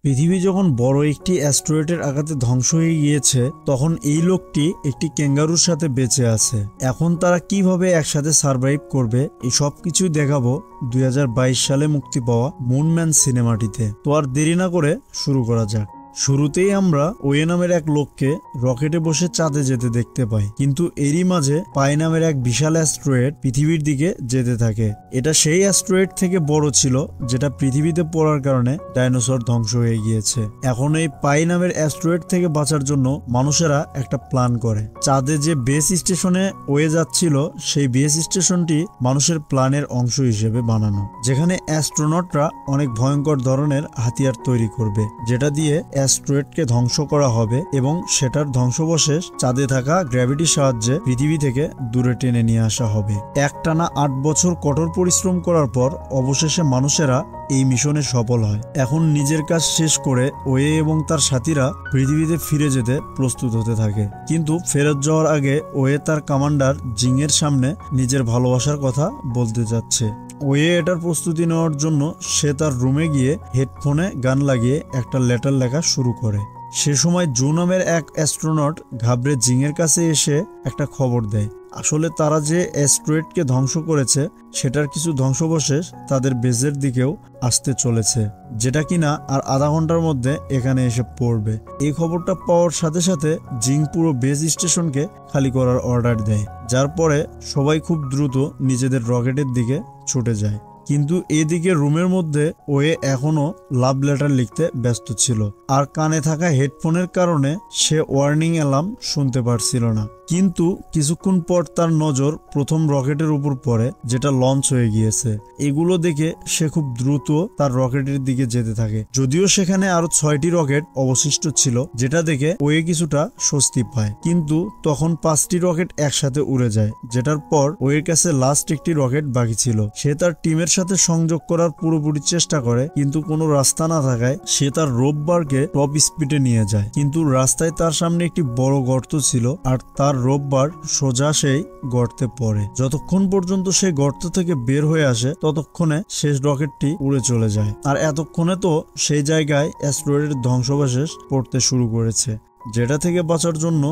পৃথিবী যখন বড় একটি অ্যাস্টেরয়েডের আঘাতে ধ্বংস হয়ে গিয়েছে, তখন এই লোকটি একটি ক্যাঙ্গারুর সাথে বেঁচে আছে। এখন তারা কিভাবে একসাথে সার্ভাইভ করবে, এই সব কিছুই দেখাবো 2022 সালে মুক্তি পাওয়া মুনম্যান সিনেমাটিতে। তো আর দেরি না করে শুরু করা যাক। শুরুতেই আমরা ওয়ে নামের এক লোককে রকেটে বসে চাঁদে যেতে দেখতে পাই, কিন্তু এরই মাঝে পাই নামের এক বিশাল অ্যাস্টেরয়েড পৃথিবীর দিকে যেতে থাকে। এটা সেই অ্যাস্টেরয়েড থেকে বড় ছিল যেটা পৃথিবীতে পড়ার কারণে ডাইনোসর ধ্বংস হয়ে গিয়েছে। এখন এই পাই নামের অ্যাস্টেরয়েড থেকে বাঁচার জন্য মানুষেরা একটা প্ল্যান করে। চাঁদে যে বেস স্টেশনে ওয়ে যাচ্ছিল, সেই বেস স্টেশনটি মানুষের প্ল্যানের অংশ হিসেবে বানানো, যেখানে অ্যাস্ট্রোনটরা অনেক ভয়ঙ্কর ধরনের হাতিয়ার তৈরি করবে, যেটা দিয়ে অ্যাস্টেরয়েডকে ধ্বংস করা হবে এবং সেটার ধ্বংসাবশেষ চাঁদে থাকা গ্র্যাভিটির সাহায্যে পৃথিবী থেকে দূরে টেনে নিয়ে আসা হবে। একটানা 8 বছর কঠোর পরিশ্রম করার পর অবশেষে মানুষেরা এই মিশনে সফল হয়। এখন নিজের কাজ শেষ করে ওয়ে এবং তার সাথীরা পৃথিবীতে ফিরে যেতে প্রস্তুত হতে থাকে, কিন্তু ফেরত যাওয়ার আগে ওয়ে তার কমান্ডার জিং এর সামনে নিজের ভালোবাসার কথা বলতে যাচ্ছে। ওয়ে এটার প্রস্তুতি নেওয়ার জন্য সে তার রুমে গিয়ে হেডফোনে গান লাগিয়ে একটা লেটার লেখা শুরু করে। সে সময় জু নামের এক অ্যাস্ট্রোনট ঘাবড়ে জিং এর কাছে এসে একটা খবর দেয়। আসলে তারা যে অ্যাস্টেরয়েডকে ধ্বংস করেছে সেটার কিছু ধ্বংসাবশেষ তাদের বেজের দিকেও আসতে চলেছে, যেটা কিনা আর আধা ঘন্টার মধ্যে এখানে এসে পড়বে। এই খবরটা পাওয়ার সাথে সাথে জিং পুরো বেজ স্টেশনকে খালি করার অর্ডার দেয়, যার পরে সবাই খুব দ্রুত নিজেদের রকেটের দিকে ছুটে যায়। কিন্তু এদিকে রুমের মধ্যে ওয়ে এখনো লাভ লেটার লিখতে ব্যস্ত ছিল, আর কানে থাকা হেডফোনের কারণে সে ওয়ার্নিং অ্যালার্ম শুনতে পারছিল না। কিন্তু কিছুক্ষণ পর তার নজর প্রথম রকেটের উপর পড়ে, যেটা লঞ্চ হয়ে গিয়েছে। এগুলো দেখে সে খুব দ্রুত তার রকেটের দিকে যেতে থাকে, যদিও সেখানে আরো 6টি রকেট অবশিষ্ট ছিল, যেটা দেখে ওয়ে কিছুটা স্বস্তি পায়। কিন্তু তখন 5টি রকেট একসাথে উড়ে যায়, যেটার পর ওয়ের কাছে লাস্ট একটি রকেট বাকি ছিল। সে তার টিমের সাথে সংযোগ করার পুরোপুরি চেষ্টা করে, কিন্তু কোনো রাস্তা না থাকায় সে তার রোববারকে টপ স্পিডে নিয়ে যায়। কিন্তু রাস্তায় তার সামনে একটি বড় গর্ত ছিল, আর তার রোববার সোজা সেই গর্তে পড়ে। যতক্ষণ পর্যন্ত সে গর্ত থেকে বের হয়ে আসে ততক্ষণে শেষ রকেটটি উড়ে চলে যায়, আর এতক্ষণে তো সেই জায়গায় অ্যাস্টেরয়েডের ধ্বংসাবশেষ পড়তে শুরু করেছে, যেটা থেকে বাঁচার জন্য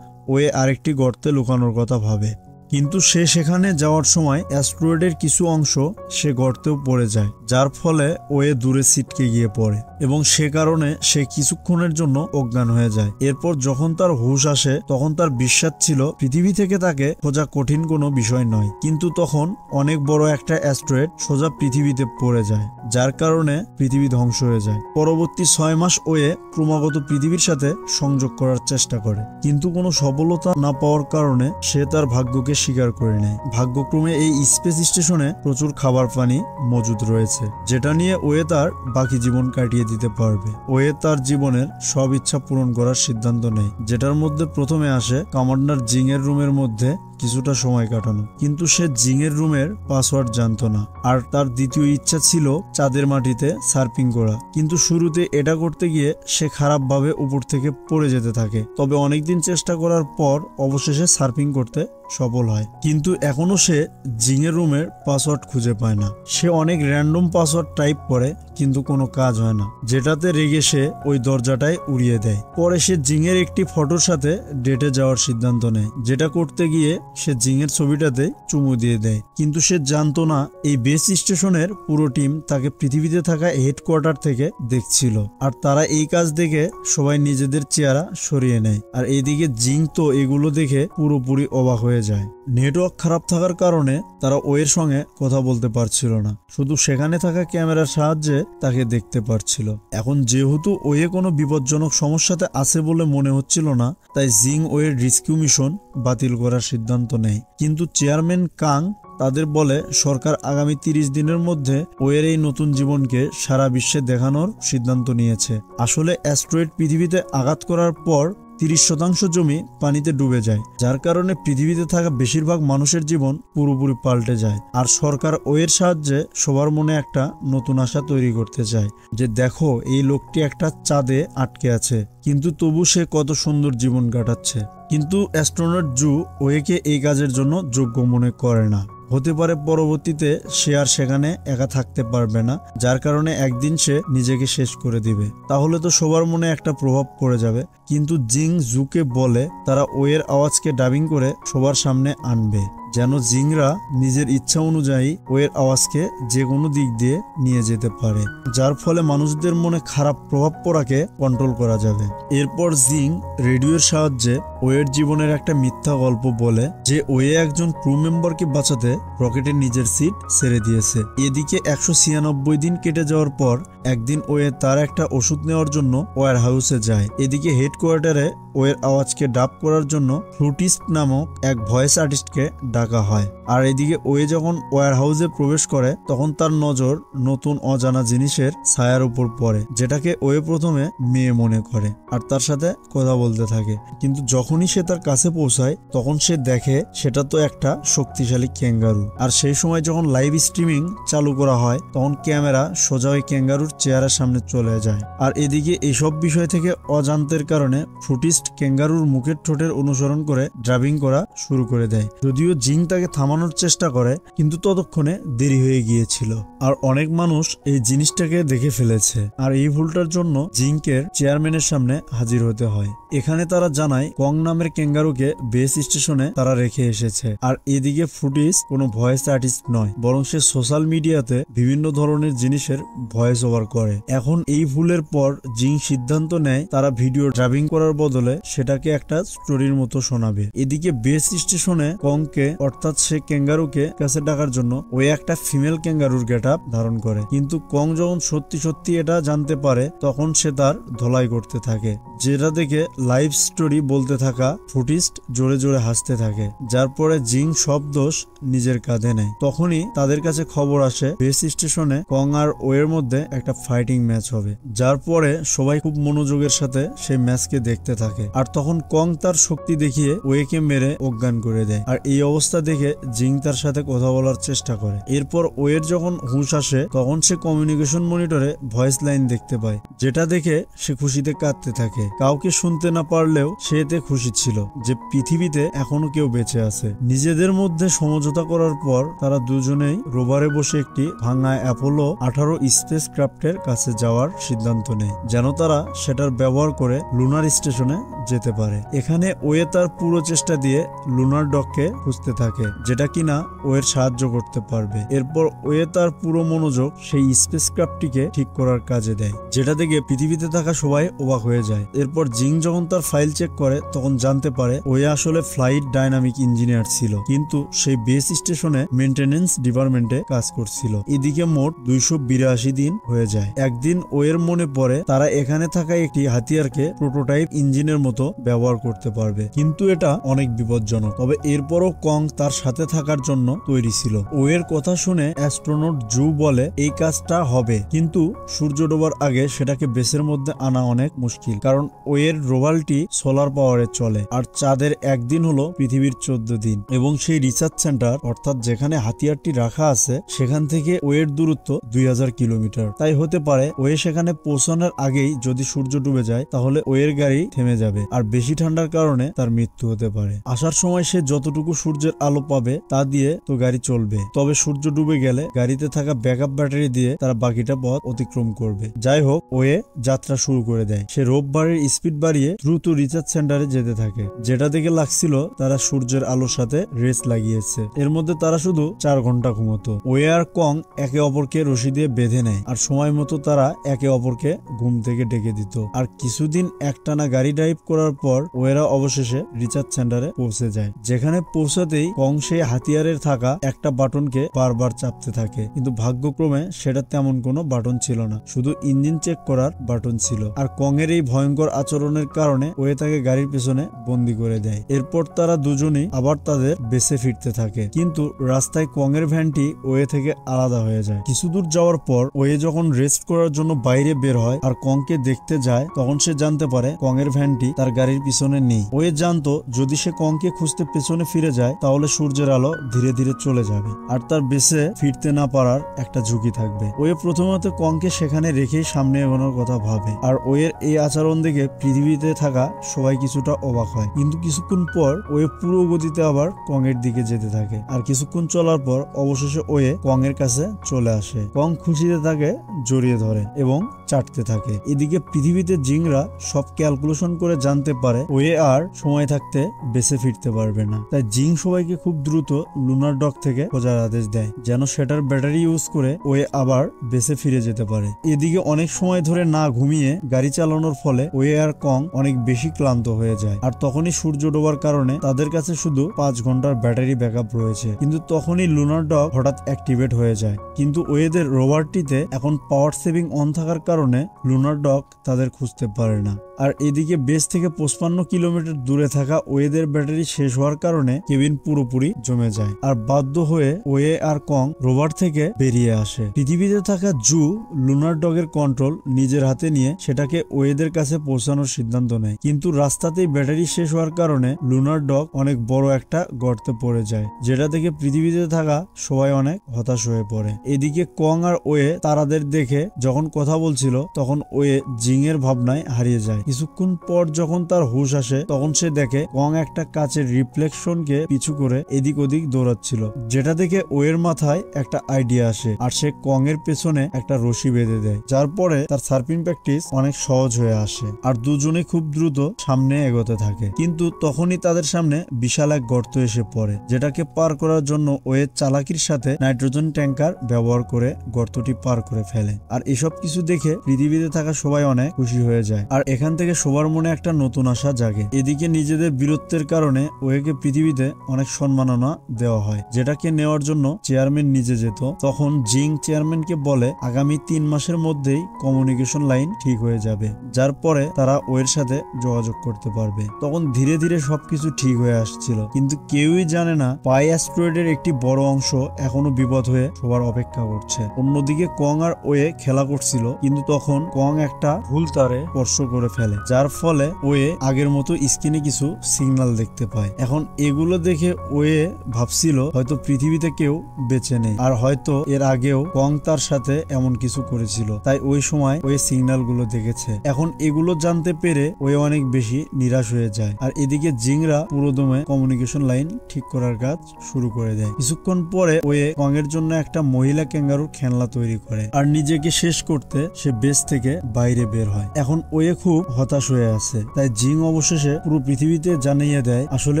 ওয়ে আরেকটি গর্তে লুকানোর কথা ভাবে। কিন্তু সে সেখানে যাওয়ার সময় অ্যাস্টেরয়েডের কিছু অংশ সে গর্তেও পড়ে যায়, যার ফলে ওয়ে দূরে ছিটকে গিয়ে পড়ে এবং সে কারণে সে কিছুক্ষণের জন্য অজ্ঞান হয়ে যায়। এরপর যখন তার হুঁশ আসে তখন তার বিশ্বাস ছিল পৃথিবী থেকে তাকে খোঁজা কঠিন কোনো বিষয় নয়, কিন্তু তখন অনেক বড় একটা অ্যাস্টেরয়েড সোজা পৃথিবীতে পড়ে যায়, যার কারণে পৃথিবী ধ্বংস হয়ে যায়। পরবর্তী 6 মাস ওয়ে ক্রমাগত পৃথিবীর সাথে সংযোগ করার চেষ্টা করে, কিন্তু কোনো সফলতা না পাওয়ার কারণে সে তার ভাগ্যকে স্বীকার করে নেয়। ভাগ্যক্রমে এই স্পেস স্টেশনে প্রচুর খাবার পানি মজুদ রয়েছে, যেটা নিয়ে ওয়ে তার বাকি জীবন কাটিয়ে দিতে পারবে। ওয়ে তার জীবনের সব ইচ্ছা পূরণ করার সিদ্ধান্ত নেয়, যেটার মধ্যে প্রথমে আসে কমান্ডার জিং এর রুমের মধ্যে কিছুটা সময় কাটানো, কিন্তু সে জিং এর রুমের পাসওয়ার্ড জানতো না। আর তার দ্বিতীয় ইচ্ছা ছিল চাঁদের মাটিতে সার্ফিং করা, কিন্তু শুরুতে এটা করতে গিয়ে সে খারাপভাবে উপর থেকে পড়ে যেতে থাকে। তবে অনেকদিন চেষ্টা করার পর অবশেষে সার্ফিং করতে সফল হয়, কিন্তু এখনো সে জিং এর রুমের পাসওয়ার্ড খুঁজে পায় না। সে অনেক র্যান্ডম পাসওয়ার্ড টাইপ করে, কিন্তু কোনো কাজ হয় না, যেটাতে রেগে সে ওই দরজাটায় উড়িয়ে দেয়। পরে সে জিং এর একটি ফটোর সাথে ডেটে যাওয়ার সিদ্ধান্ত নেয়, যেটা করতে গিয়ে সে জিং এর ছবিটাতে চুমু দিয়ে দেয়। কিন্তু সে জানতো না এই বেস স্টেশনের পুরো টিম তাকে পৃথিবীতে থাকা হেডকোয়ার্টার থেকে দেখছিল, আর তারা এই কাজ দেখে সবাই নিজেদের চেহারা সরিয়ে নেয়। আর এইদিকে জিং তো এগুলো দেখে পুরোপুরি অবাক হয়ে যায়। নেটওয়ার্ক খারাপ থাকার কারণে তারা ওয়ের সঙ্গে কথা বলতে পারছিল না, শুধু সেখানে থাকা ক্যামেরার সাহায্যে তাকে দেখতে পারছিল। এখন যেহেতু ওয়ে কোনো বিপজ্জনক সমস্যাতে আছে বলে মনে হচ্ছিল না, তাই জিং ওয়ের রেস্কিউ মিশন বাতিল করার সিদ্ধান্ত নেয়। কিন্তু চেয়ারম্যান কাং তাদের বলে সরকার আগামী 30 দিনের মধ্যে ওয়ের এই নতুন জীবনকে সারা বিশ্বে দেখানোর সিদ্ধান্ত নিয়েছে। আসলে অ্যাস্টেরয়েড পৃথিবীতে আঘাত করার পর 30% জমি পানিতে ডুবে যায়, যার কারণে পৃথিবীতে থাকা বেশিরভাগ মানুষের জীবন পুরোপুরি পাল্টে যায়। আর সরকার ওয়ের সাহায্যে সবার মনে একটা নতুন আশা তৈরি করতে চায়, যে দেখো এই লোকটি একটা চাঁদে আটকে আছে, কিন্তু তবু সে কত সুন্দর জীবন কাটাচ্ছে। কিন্তু অ্যাস্ট্রোনট জু ওয়েকে এই কাজের জন্য যোগ্য মনে করে না। হতে পারে পরবর্তীতে সে আর সেখানে একা থাকতে পারবে না, যার কারণে একদিন সে নিজেকে শেষ করে দিবে। তাহলে তো সবার মনে একটা প্রভাব পড়ে যাবে। কিন্তু জিং জুকে বলে তারা ওয়ের আওয়াজকে ডাবিং করে সবার সামনে আনবে, যেন জিংরা নিজের ইচ্ছা অনুযায়ী ওয়ের আওয়াজকে যে কোনো দিক দিয়ে নিয়ে যেতে পারে, যার ফলে মানুষদের মনে খারাপ প্রভাব পড়াকে কন্ট্রোল করা যাবে। এরপর জিং রেডিওর সাহায্যে ওয়ের জীবনের একটা মিথ্যা গল্প বলে যে ওয়ে একজন ক্রু মেম্বারকে বাঁচাতে রকেটে নিজের সিট ছেড়ে দিয়েছে। এদিকে 196 দিন কেটে যাওয়ার পর একদিন ওয়ে তার একটা ওষুধ নেওয়ার জন্য ওয়ার হাউসে যায়। এদিকে হেডকোয়ার্টারে ওয়ের আওয়াজকে ডাব করার জন্য ফ্লুটিস্ট নামক এক ভয়েস আর্টিস্টকে ডাকা হয়। আর এদিকে ওয়ে যখন ওয়ার হাউসে প্রবেশ করে তখন তার নজর নতুন অজানা জিনিসের ছায়ার উপর পড়ে, যেটাকে ওয়ে প্রথমে মেয়ে মনে করে আর তার সাথে কথা বলতে থাকে। কিন্তু যখনই সে তার কাছে পৌঁছায় তখন সে দেখে সেটা তো একটা শক্তিশালী ক্যাঙ্গারু। আর সেই সময় যখন লাইভ স্ট্রিমিং চালু করা হয় তখন ক্যামেরা সোজা ওই ক্যাঙ্গারুর চেহারার সামনে চলে যায়। আর এদিকে এইসব বিষয় থেকে অজান্তের কারণে ফ্লুটিস্ট ক্যাঙ্গারুর মুখের ঠোঁটের অনুসরণ করে ড্রাইভিং করা শুরু করে দেয়। যদিও জিং তাকে থামানোর চেষ্টা করে কিন্তু ততক্ষণে দেরি হয়ে গিয়েছিল আর অনেক মানুষ এই জিনিসটাকে দেখে ফেলেছে। আর এই ভুলটার জন্য জিংকের চেয়ারম্যানের সামনে হাজির হতে হয়। এখানে তারা জানায় কং নামের ক্যাঙ্গারুকে বেস স্টেশনে তারা রেখে এসেছে। আর এদিকে ফ্লুটিস্ট কোনো ভয়েস আর্টিস্ট নয়, বরং সে সোশ্যাল মিডিয়াতে বিভিন্ন ধরনের জিনিসের ভয়েস ওভার করে। এখন এই ভুলের পর জিং সিদ্ধান্ত নেয় তারা ভিডিও ড্রাইভিং করার বদলে সেটাকে একটা স্টোরির মতো শোনাবে। এদিকে বেস স্টেশনে কংকে অর্থাৎ সে ক্যাঙ্গারুকে কাছে ডাকার জন্য ওই একটা ফিমেল ক্যাঙ্গারুর গেটআপ ধারণ করে। কিন্তু কং যখন সত্যি সত্যি এটা জানতে পারে তখন সে তার ধলাই করতে থাকে, যেটা দেখে লাইভ স্টোরি বলতে থাকা ফ্লুটিস্ট জোরে জোরে হাসতে থাকে, যার পরে জিং সব দোষ নিজের কাঁধে নেয়। তখনই তাদের কাছে খবর আসে বেস স্টেশনে কং আর ওয়ের মধ্যে একটা ফাইটিং ম্যাচ হবে, যার পরে সবাই খুব মনোযোগের সাথে সেই ম্যাচকে দেখতে থাকে। আর তখন কং তার শক্তি দেখিয়ে ওয়েকে মেরে অজ্ঞান করে দেয়। আর এই অবস্থা দেখে জিং তার সাথে কথা বলার চেষ্টা করে। এরপর ওয়ের যখন হুঁশ আসে তখন সে কমিউনিকেশন মনিটরে ভয়েস লাইন দেখতে পায়, যেটা দেখে সে খুশিতে কাঁদতে থাকে। কাউকে শুনতে না পারলেও সে এতে খুশি ছিল যে পৃথিবীতে এখনো কেউ বেঁচে আছে। নিজেদের মধ্যে সমঝোতা করার পর তারা দুজনেই রোভারে বসে একটি ভাঙা অ্যাপোলো 18 স্পেস ক্রাফটের কাছে যাওয়ার সিদ্ধান্ত নেয়, যেন তারা সেটার ব্যবহার করে লুনার স্টেশনে যেতে পারে। এখানে ওয়ে তার পুরো চেষ্টা দিয়ে লুনার ডককে খুঁজতে থাকে, যেটা কিনা ওয়ের সাহায্য করতে পারবে। এরপর ওয়ে তার পুরো মনোযোগ সেই স্পেস ক্রাফটটিকে ঠিক করার কাজে দেয়, যেটা দেখে পৃথিবীতে থাকা সবাই অবাক হয়ে যায়। এরপর জিং যখন তার ফাইল চেক করে তখন জানতে পারে ওয়ে আসলে ফ্লাইট ডাইনামিক ইঞ্জিনিয়ার ছিল, কিন্তু সেই বেস স্টেশনে মেইনটেনেন্স ডিপার্টমেন্টে কাজ করছিল। এদিকে মোট 282 দিন হয়ে যায়। একদিন ওয়ের মনে পড়ে তারা এখানে থাকা একটি হাতিয়ারকে প্রোটোটাইপ ইঞ্জিনের মতো ব্যবহার করতে পারবে, কিন্তু এটা অনেক বিপজ্জনক। তবে এরপরও কং তার সাথে থাকার জন্য তৈরি ছিল। ওয়ের কথা শুনে অ্যাস্ট্রোনট জু বলে এই কাজটা হবে, কিন্তু সূর্য ডোবার আগে সেটাকে বেসের মধ্যে আনা অনেক মুশকিল, কারণ ওয়ের রোভালটি সোলার পাওয়ারে চলে আর চাঁদের একদিন হলো পৃথিবীর 14 দিন। এবং সেই রিসার্চ সেন্টার অর্থাৎ যেখানে হাতিয়ারটি রাখা আছে সেখান থেকে ওয়ের দূরত্ব 2000 কিলোমিটার। তাই হতে পারে ওয়ে সেখানে পৌঁছানোর আগেই যদি সূর্য ডুবে যায় তাহলে ওয়ের গাড়ি থেমে যাবে আর বেশি ঠান্ডার কারণে তার মৃত্যু হতে পারে। আসার সময় সে যতটুকু সূর্যের আলো পাবে তা দিয়ে তো গাড়ি চলবে, তবে সূর্য ডুবে গেলে গাড়িতে থাকা ব্যাকআপ ব্যাটারি দিয়ে তারা বাকিটা পথ অতিক্রম করবে। যাই হোক, ওয়ে যাত্রা শুরু করে দেয়। সে রোববারের স্পিড বাড়িয়ে দ্রুত রিসার্চ সেন্টারে যেতে থাকে, যেটা দেখে লাগছিল তারা সূর্যের আলোর সাথে রেস লাগিয়েছে। এর মধ্যে তারা শুধু 4 ঘন্টা ঘুমতো। ওয়ে আর কং একে অপরকে রশি দিয়ে বেঁধে নেয় আর সময় মতো তারা একে অপরকে ঘুম থেকে ডেকে দিত। আর কিছুদিন একটানা গাড়ি ড্রাইভ করার পর ওয়েরা অবশেষে রিসার্চ সেন্টারে পৌঁছে যায়, যেখানে পৌঁছাতেই কং সেই হাতিয়ারের থাকা একটা বাটনকে বারবার চাপতে থাকে, কিন্তু ভাগ্যক্রমে সেটা তেমন কোনো বাটন ছিল না, শুধু ইঞ্জিন চেক করার বাটন ছিল। আর কং এর এই ভয়ঙ্কর আচরণের কারণে ওয়ে তাকে গাড়ির পেছনে বন্দি করে দেয়। এরপর তারা দুজনেই আবার তাদের বেসে ফিরতে থাকে, কিন্তু রাস্তায় কং এর ভ্যানটি ওয়ে থেকে আলাদা হয়ে যায়। কিছু দূর যাওয়ার পর ওয়ে যখন রেস্ট করার জন্য বাইরে বের হয় আর কংকে দেখতে যায় তখন সে জানতে পারে কং এর ভ্যানটি তার গাড়ির পিছনে নেই। ওয়ে জানতো যদি সে কংকে খুঁজতে পেছনে ফিরে যায় তাহলে সূর্যের আলো ধীরে ধীরে চলে যাবে আর তার বেসে ফিরতে না পারার একটা ঝুঁকি থাকবে। ওয়ে প্রথমত কংকে সেখানে রেখেই সামনে এগোনোর কথা ভাবে। আর ওয়ের এই আচরণ দেখে দেখে পৃথিবীতে থাকা সবাই কিছুটা অবাক হয়, কিন্তু কিছুক্ষণ পর ওয়ে পুরো গতিতে আবার কং এর দিকে যেতে থাকে। আর কিছুক্ষণ চলার পর অবশেষে ওয়ে কং এর কাছে চলে আসে। কং খুশিতে তাকে জড়িয়ে ধরে এবং চাটতে থাকে। এদিকে পৃথিবীতে জিংরা সব ক্যালকুলেশন করে জানতে পারে ওয়ে আর সময় থাকতে বেঁচে ফিরতে পারবে না। তাই জিং সবাইকে খুব দ্রুত লুনার ডক থেকে খোঁজার আদেশ দেয়, যেন সেটার ব্যাটারি ইউজ করে ওয়ে আবার বেঁচে ফিরে যেতে পারে। এদিকে অনেক সময় ধরে না ঘুমিয়ে গাড়ি চালানোর ফলে ওয়ে আর কং অনেক বেশি ক্লান্ত হয়ে যায়। আর তখনই সূর্য ডোবার কারণে তাদের কাছে শুধু 5 ঘন্টার ব্যাটারি ব্যাকআপ রয়েছে। কিন্তু তখনই লুনার ডক হঠাৎ অ্যাক্টিভেট হয়ে যায়। কিন্তু ওয়েদের রোভারটিতে এখন পাওয়ার সেভিং অন থাকার কারণে লুনার ডক তাদের খুঁজতে পারে না। আর এদিকে বেস থেকে 55 কিলোমিটার দূরে থাকা ওয়েদের ব্যাটারি শেষ হওয়ার কারণে কেবিন পুরোপুরি জমে যায়। আর বাধ্য হয়ে ওয়ে আর কং রোভার থেকে বেরিয়ে আসে। পৃথিবীতে থাকা জু লুনার ডগের কন্ট্রোল নিজের হাতে নিয়ে সেটাকে ওয়েদের কাছে পৌঁছানোর সিদ্ধান্ত নেয়। কিন্তু রাস্তাতেই ব্যাটারি শেষ হওয়ার কারণে লুনার ডগ অনেক বড় একটা গর্তে পড়ে যায়, যেটা থেকে পৃথিবীতে থাকা সবাই অনেক হতাশ হয়ে পড়ে। এদিকে কং আর ওয়ে তারাদের দেখে যখন কথা বলছিল তখন ওয়ে জিং এর ভাবনায় হারিয়ে যায়। কিছুক্ষণ পর যখন তার হুঁশ আসে তখন সে দেখে কং একটা কাচের রিফ্লেকশনকে পিছু করে এদিক ওদিক দৌড়াচ্ছিল, যেটা দেখে ওয়ের মাথায় একটা আইডিয়া আসে। আর সে কং এর পেছনে একটা রশি বেঁধে দেয়, যার পরে তার সার্ফিং প্র্যাকটিস অনেক সহজ হয়ে আসে। আর দুজনে খুব দ্রুত সামনে এগোতে থাকে। কিন্তু তখনই তাদের সামনে বিশাল এক গর্ত এসে পড়ে, যেটাকে পার করার জন্য ওয়ে চালাকির সাথে নাইট্রোজেন ট্যাঙ্কার ব্যবহার করে গর্তটি পার করে ফেলে। আর এসব কিছু দেখে পৃথিবীতে থাকা সবাই অনেক খুশি হয়ে যায়। আর এখান থেকে সবার মনে একটা নতুন আশা জাগে। এদিকে নিজেদের বীরত্বের কারণে ওয়েকে পৃথিবীতে অনেক সম্মাননা দেওয়া হয়, যেটাকে নেওয়ার জন্য চেয়ারম্যান নিজে যেত। তখন জিং চেয়ারম্যানকে বলে আগামী 3 মাসের মধ্যেই কমিউনিকেশন লাইন ঠিক হয়ে যাবে, যার পরে তারা ওয়ের সাথে যোগাযোগ করতে পারবে। তখন ধীরে ধীরে সবকিছু ঠিক হয়ে আসছিল, কিন্তু কেউই জানে না পাই অ্যাস্ট্রয়েডের একটি বড় অংশ এখনো বিপদ হয়ে সবার অপেক্ষা করছে। অন্যদিকে কং আর ওয়ে খেলা করছিল, কিন্তু তখন কং একটা ভুল তারে স্পর্শ করে ফেলে, যার ফলে ওয়ে আগের মতো স্ক্রিনে কিছু সিগন্যাল দেখতে পায়। এখন এগুলো দেখে ওয়ে ভাবছিল হয়তো পৃথিবীতে কেউ বেঁচে নেই, আর হয়তো এর আগেও কং তার সাথে এমন কিছু করেছিল, তাই ওই সময় ওই সিগন্যাল গুলো দেখেছে। এখন এগুলো জানতে পেরে ওয়ে অনেক বেশি নিরাশ হয়ে যায়। আর এদিকে জিংরা পুরোদমে কমিউনিকেশন লাইন ঠিক করার কাজ শুরু করে দেয়। কিছুক্ষণ পরে ওয়ে কং এর জন্য একটা মহিলা ক্যাঙ্গারুর খেলনা তৈরি করে, আর নিজেকে শেষ করতে সে বেস থেকে বাইরে বের হয়। এখন ওয়ে খুব হতাশ হয়ে আছে, তাই জিং অবশেষে পুরো পৃথিবীতে জানিয়ে দেয় আসলে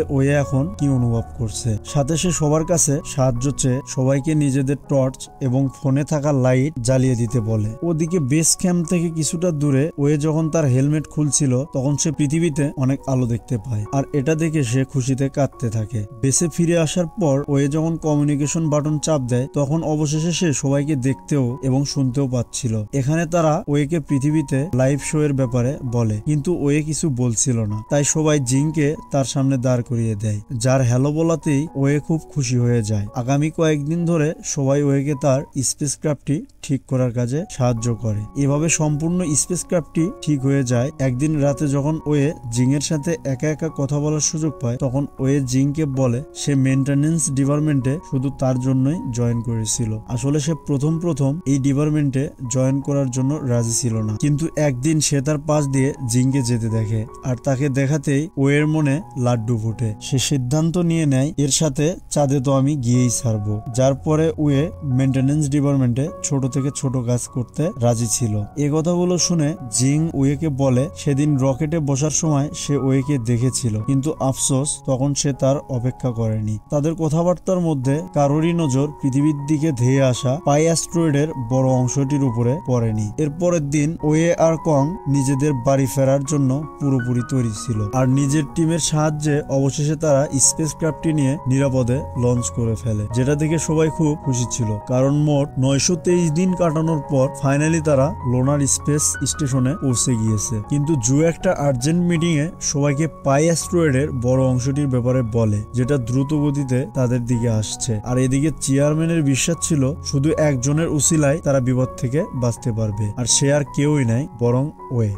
ওয়ে এখন কি অনুভব করছে। সাথে সে সবার কাছে সাহায্য চেয়ে সবাইকে নিজেদের টর্চ এবং ফোনে থাকা লাইট জ্বালিয়ে দিতে বলে। ওদিকে বেস ক্যাম্প থেকে কিছুটা দূরে ওয়ে যখন তার হেলমেট খুলছিল তখন সে পৃথিবীতে অনেক আলো দেখতে পায়, আর এটা দেখে সে খুশিতে কাঁদতে থাকে। বেসে ফিরে আসার পর ওয়ে যখন কমিউনিকেশন বাটন চাপ দেয় তখন অবশেষে সে সবাইকে দেখতেও এবং শুনতেও পাচ্ছিল। এখানে তারা ওয়েকে পৃথিবীতে লাইভ শো এর ব্যাপারে বলে, কিন্তু ওয়ে কিছু বলছিল না, তাই সবাই জিংকে তার সামনে দাঁড় করিয়ে দেয়, যার হ্যালো বলাতেই ওয়ে খুব খুশি হয়ে যায়। আগামী কয়েকদিন ধরে সবাই ওয়েকে তার স্পেসক্রাফটটি ঠিক করার কাজে সাহায্য করে। এভাবে সম্পূর্ণ স্পেসক্রাফটটি ঠিক হয়ে যায়। একদিন রাতে যখন ওয়ে জিং এর সাথে একা একা কথা বলার সুযোগ পায় তখন ওয়ে জিংকে বলে সে মেইনটেনেন্স ডিপার্টমেন্টে শুধু তার জন্যই জয়েন করেছিল। আসলে সে প্রথম এই ডিপার্টমেন্টে জয়েন করার জন্য রাজি ছিল না, কিন্তু একদিন সে তার পাশ দিয়ে জিংকে যেতে দেখে, আর তাকে দেখাতেই ওয়ের মনে লাড্ডু ফুটে। সে সিদ্ধান্ত নিয়ে নেয় এর সাথে চাঁদে তো আমি গিয়েই ছাড়বো, যার পরে ওয়ে মেইনটেনেন্স ডিপার্টমেন্টে ছোট থেকে ছোট কাজ করতে রাজি ছিল। এ কথাগুলো শুনে জিং ওয়েকে বলে সেদিন রকেটে বসার সময় সে ওয়েকে দেখেছিল, কিন্তু আফসোস তখন সে তার অপেক্ষা করেনি। তাদের কথাবার্তার মধ্যে কারোরই নজর পৃথিবীর দিকে ধেয়ে আসা পাই অ্যাস্ট্রয়েডের বড় অংশটির উপরে পড়েনি। এর পরের দিন ওয়ে আর কং নিজেদের বাড়ি ফেরার জন্য পুরোপুরি তৈরি ছিল, আর নিজের টিমের সাহায্যে অবশেষে তারা স্পেসক্রাফটটি নিয়ে নিরাপদে লঞ্চ করে ফেলে, যেটা দেখে সবাই খুব খুশি ছিল, কারণ মোট 923 দিন কাটানোর পর ফাইনালি তারা লোনার স্পেস স্টেশনে পৌঁছে গিয়েছে। কিন্তু জু একটা আর্জেন্ট মিটিং এ সবাইকে পাই অ্যাস্ট্রয়েডের বড় অংশটির ব্যাপারে বলে, যেটা দ্রুত গতিতে তাদের দিকে আসছে। আর এদিকে চেয়ারম্যানের বিশ্বাস ছিল শুধু একজনের উসিলায় তারা বিপদ থেকে বাঁচতে পারবে, আর সে আর কেউই নাই বরং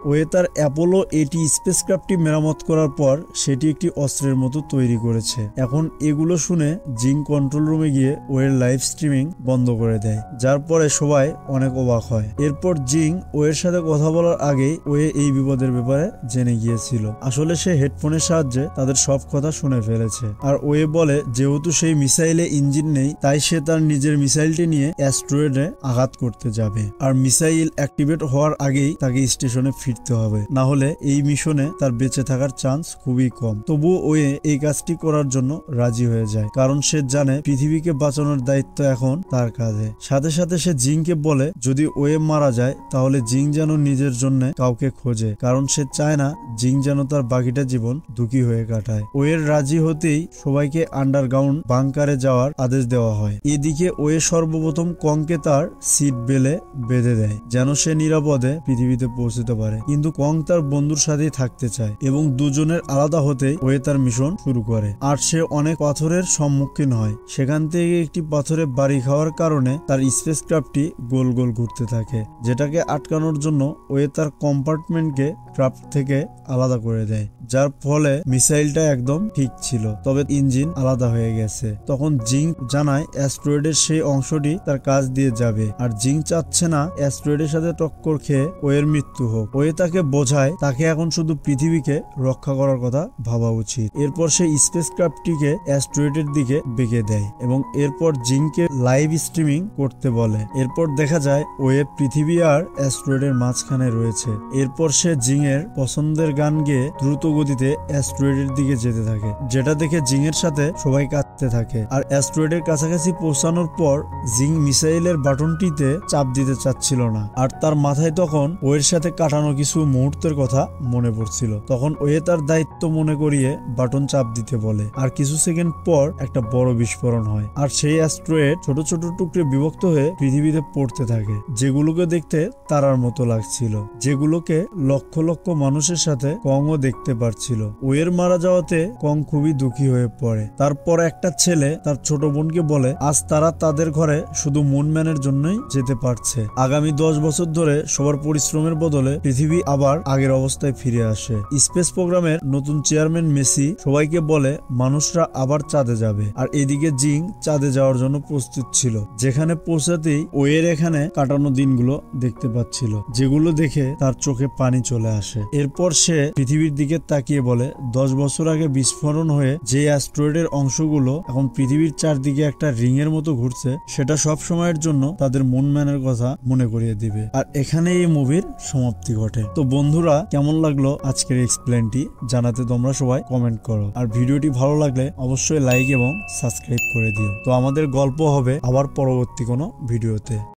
ওয়ে তার অ্যাপোলো 80 স্পেসক্রাফটটি মেরামত করার পর সেটি একটি অস্ত্রের মতো তৈরি করেছে। এখন এগুলো শুনে জিং কন্ট্রোল রুমে গিয়ে ওয়ের লাইভ স্ট্রিমিং বন্ধ করে দেয়, যার পরে সবাই অনেক অবাক হয়। এরপর জিং ওয়ের সাথে কথা বলার আগেই ওয়ে এই এই বিপদের ব্যাপারে জেনে গিয়েছিল। আসলে সে হেডফোনের সাহায্যে তাদের সব কথা শুনে ফেলেছে। আর ওয়ে বলে যেহেতু সেই মিসাইলে ইঞ্জিন নেই তাই সে তার নিজের মিসাইলটি নিয়ে অ্যাস্ট্রয়েডে আঘাত করতে যাবে। আর মিসাইল অ্যাক্টিভেট হওয়ার আগেই তাকে স্টেশনে ফিরতে হবে, না হলে এই মিশনে তার বেঁচে থাকার চান্স খুবই কম। তবুও ওয়ে এই কাজটি করার জন্য রাজি হয়ে যায়, কারণ সে জানে পৃথিবীকে বাঁচানোর দায়িত্ব এখন তার কাঁধে। সাথে সাথে সে জিংকে বলে যদি ওয়ে মারা যায় তাহলে জিং যেন নিজের জন্য কাউকে খোঁজে, কারণ সে চায় না জিং যেন তার বাকিটা জীবন দুঃখী হয়ে কাটায়। ওয়ের রাজি হতেই সবাইকে আন্ডারগ্রাউন্ড বাংকারে যাওয়ার আদেশ দেওয়া হয়। এদিকে ওয়ে সর্বপ্রথম কংকে তার সিট বেলে বেঁধে দেয় যেন সে নিরাপদে পৃথিবীতে পৌঁছতে পারে, কিন্তু কং তার বন্ধুর সাথেই থাকতে চায় এবং দুজনের আলাদা হতেই ওয়ে তার মিশন শুরু করে। আর সে অনেক পাথরের সম্মুখীন হয়। সেখান থেকে একটি পাথরে বাড়ি খাওয়ার কারণে তার স্পেস ক্রাফটটি গোল গোল ঘুরতে থাকে, যেটাকে আটকানোর জন্য ওয়ে তার কম্পার্টমেন্টকে ক্রাফট থেকে আলাদা করে দেয়, যার ফলে মিসাইলটা একদম ঠিক ছিল, তবে ইঞ্জিন আলাদা হয়ে গেছে। তখন জিং জানায় অ্যাস্ট্রয়েডের সেই অংশটি তার কাজ দিয়ে যাবে, আর জিং চাচ্ছে না অ্যাস্ট্রয়েডের সাথে টক্কর খেয়ে ওয়ের মৃত্যু হোক। ওয়ে তাকে বোঝায় তাকে এখন শুধু পৃথিবীকে রক্ষা করার কথা ভাবা উচিত। এরপর সে স্পেস ক্রাফটটিকে অ্যাস্ট্রয়েডের দিকে বেঁকে দেয় এবং এরপর জিংকে লাইভ স্ট্রিমিং করতে বলে। এরপর দেখা যায় ওয়ে পৃথিবী আর অ্যাস্ট্রয়েডের মাঝখানে রয়েছে। এরপর সে জিং এর পছন্দের গান গেয়ে দ্রুত গতিতে অ্যাস্ট্রয়েডের দিকে যেতে থাকে, যেটা দেখে জিং এর সাথে সবাই কাঁদতে থাকে। আর অ্যাস্ট্রয়েডের কাছাকাছি পৌঁছানোর পর জিং মিসাইলের বাটনটিতে চাপ দিতে চাচ্ছিল না, আর তার মাথায় তখন ওয়ের সাথে কাটানো কিছু মুহূর্তের কথা মনে পড়ছিল। তখন ওয়ে তার দায়িত্ব মনে করিয়ে বাটন চাপ দিতে বলে, আর কিছু সেকেন্ড পর একটা বড় বিস্ফোরণ হয়, আর সেই অ্যাস্ট্রয়েড ছোট ছোট টুকরে বিভক্ত হয়ে পৃথিবীতে পড়তে থাকে, যেগুলোকে দেখতে তারার মতো লাগছিল, যেগুলোকে লক্ষ লক্ষ মানুষের সাথে কংও দেখতে পারছিল। ওয়ের মারা যাওয়াতে কং খুবই দুঃখী হয়ে পড়ে। তারপর একটা ছেলে তার ছোট বোনকে বলে আজ তারা তাদের ঘরে শুধু মুনম্যানের জন্যই যেতে পারছে। আগামী 10 বছর ধরে সবার পরিশ্রমের বদলে পৃথিবী আবার আগের অবস্থায় ফিরে আসে। স্পেস প্রোগ্রামের নতুন চেয়ারম্যান মেসি সবাইকে বলে মানুষরা আবার চাঁদে যাবে, আর এদিকে জিং চাঁদে যাওয়ার জন্য প্রস্তুত ছিল। যেখানে পৌঁছাতেই ওয়ের এখানে কাটানো দিনগুলো দেখতে পাচ্ছিল, যেগুলো দেখে তার চোখে পানি চলে আসে। এরপর সে পৃথিবীর দিকে তাকিয়ে বলে 10 বছর আগে বিস্ফোরণ হয়ে যে অ্যাস্ট্রয়েডের অংশগুলো এখন পৃথিবীর চারদিকে একটা রিং এর মতো ঘুরছে, সেটা সব সময়ের জন্য তাদের মুনম্যানের কথা মনে করিয়ে দিবে। আর এখানে এই মুভির সমাপ্তি ঘটে। তো বন্ধুরা, কেমন লাগলো আজকের এক্সপ্লেনটি জানাতে তোমরা সবাই কমেন্ট করো, আর ভিডিওটি ভালো লাগলে অবশ্যই লাইক এবং সাবস্ক্রাইব করে দিও। তো আমাদের গল্প হবে আবার পরবর্তী কোনো ভিডিওতে।